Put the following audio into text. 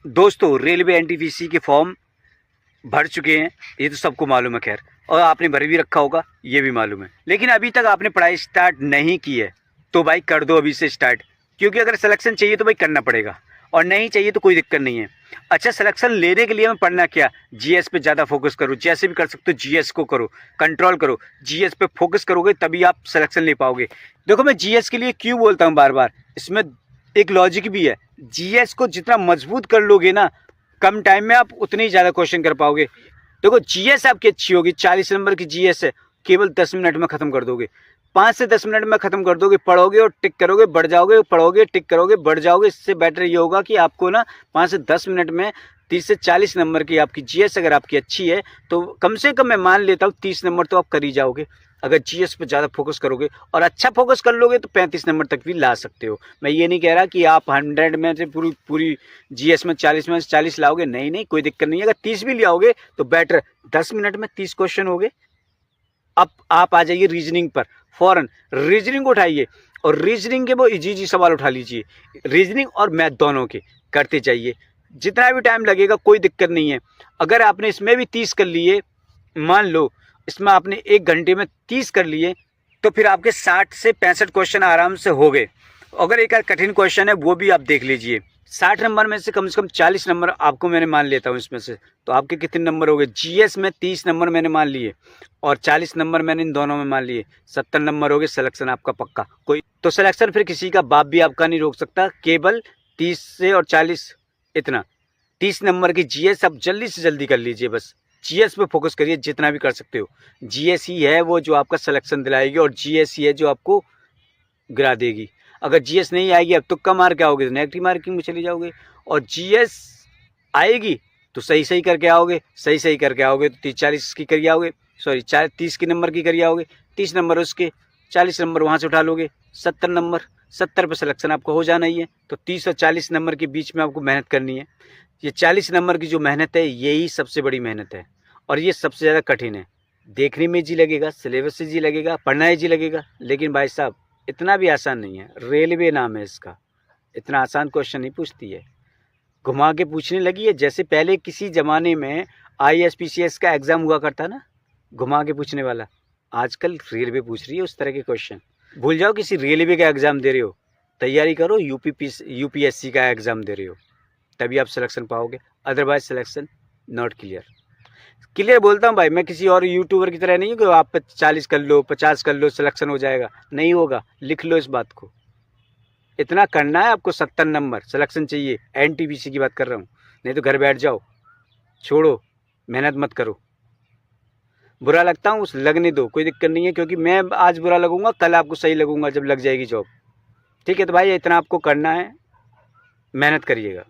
दोस्तों railway NTPC के form भर चुके हैं, ये तो सबको मालूम है खैर, और आपने भर भी रखा होगा ये भी मालूम है। लेकिन अभी तक आपने पढ़ाई स्टार्ट नहीं की है तो भाई कर दो अभी से स्टार्ट, क्योंकि अगर सिलेक्शन चाहिए तो भाई करना पड़ेगा, और नहीं चाहिए तो कोई दिक्कत नहीं है। अच्छा, सिलेक्शन लेने के लिए मैं पढ़ना क्या, जीएस पे ज़्यादा फोकस करो, जैसे भी कर सकते हो जीएस को करो, कंट्रोल करो, जीएस पे फोकस करोगे तभी आप सिलेक्शन ले पाओगे। देखो मैं जीएस के लिए क्यों बोलता हूँ बार बार, इसमें एक लॉजिक भी है। जीएस को जितना मजबूत कर लोगे ना, कम टाइम में आप उतने ही ज़्यादा क्वेश्चन कर पाओगे। देखो जीएस आपकी अच्छी होगी, 40 नंबर की जीएस है, केवल 10 मिनट में ख़त्म कर दोगे, 5 से 10 मिनट में ख़त्म कर दोगे। पढ़ोगे और टिक करोगे बढ़ जाओगे, पढ़ोगे टिक करोगे बढ़ जाओगे। इससे बेटर ये होगा कि आपको ना 5 से 10 मिनट में 30 से 40 नंबर की आपकी जीएस अगर आपकी अच्छी है तो कम से कम मैं मान लेता हूँ 30 नंबर तो आप कर ही जाओगे। अगर जीएस पे ज़्यादा फोकस करोगे और अच्छा फोकस कर लोगे तो 35 नंबर तक भी ला सकते हो। मैं ये नहीं कह रहा कि आप 100 में से पूरी पूरी जीएस में 40 में से 40 लाओगे, नहीं नहीं कोई दिक्कत नहीं है। अगर 30 भी ले आओगे तो बेटर, 10 मिनट में 30 क्वेश्चन हो गए। अब आप आ जाइए रीजनिंग पर, फौरन रीजनिंग उठाइए और रीजनिंग के वो इजी सवाल उठा लीजिए, रीजनिंग और मैथ दोनों के करते जाइए। जितना भी टाइम लगेगा कोई दिक्कत नहीं है। अगर आपने इसमें भी 30 कर लिए, मान लो इसमें आपने 1 घंटे में 30 कर लिए, तो फिर आपके 60 से 65 क्वेश्चन आराम से हो गए। अगर एक कठिन क्वेश्चन है वो भी आप देख लीजिए। 60 नंबर में से कम 40 नंबर आपको मैंने मान लेता हूँ इसमें से, तो आपके कितने नंबर हो गए। जीएस में 30 नंबर मैंने मान लिए और 40 नंबर मैंने इन दोनों में मान लिए, 70 नंबर हो गए। सिलेक्शन आपका पक्का, कोई तो सिलेक्शन फिर किसी का बाप भी आपका नहीं रोक सकता। केवल 30 से और 40, इतना 30 नंबर की जीएस आप जल्दी से जल्दी कर लीजिए। बस जीएस पे फोकस करिए जितना भी कर सकते हो। जीएस ही है वो जो आपका सिलेक्शन दिलाएगी और जीएस ही है जो आपको गिरा देगी। अगर जीएस नहीं आएगी अब तो कम मार्क आओगे तो नेगेटिव मार्किंग में चले जाओगे, और जीएस आएगी तो सही सही करके आओगे, सही सही करके आओगे तो 30-40 की करिए आओगे, सॉरी 30 की नंबर की करिए आओगे, 30 नंबर उसके, 40 नंबर वहाँ से उठा लोगे, 70 नंबर, 70 पर सिलेक्शन आपको हो जाना ही है। तो 30 और 40 नंबर के बीच में आपको मेहनत करनी है। ये 40 नंबर की जो मेहनत है यही सबसे बड़ी मेहनत है और ये सबसे ज़्यादा कठिन है। देखने में जी लगेगा, सिलेबस से जी लगेगा, पढ़ना ही जी लगेगा, लेकिन भाई साहब इतना भी आसान नहीं है। रेलवे नाम है इसका, इतना आसान क्वेश्चन नहीं पूछती है, घुमा के पूछने लगी है। जैसे पहले किसी ज़माने में आईएएस का एग्ज़ाम हुआ करता ना, घुमा के पूछने वाला, आजकल रेलवे पूछ रही है उस तरह के क्वेश्चन। भूल जाओ किसी रेलवे का एग्ज़ाम दे रहे हो, तैयारी करो यूपीएससी का एग्ज़ाम दे रहे हो, तभी आप सिलेक्शन पाओगे, otherwise selection not clear. Clear बोलता हूँ भाई, मैं किसी और यूट्यूबर की तरह नहीं हूँ कि आप 40 कर लो 50 कर लो सिलेक्शन हो जाएगा, नहीं होगा। लिख लो इस बात को, इतना करना है आपको, 70 नंबर सिलेक्शन चाहिए। एनटीपीसी की बात कर रहा हूँ, नहीं तो घर बैठ जाओ, छोड़ो, मेहनत मत करो। बुरा लगता हूँ उस लगने दो, कोई दिक्कत नहीं है, क्योंकि मैं आज बुरा लगूंगा कल आपको सही लगूंगा जब लग जाएगी जॉब। ठीक है, तो भाई इतना आपको करना है, मेहनत करिएगा।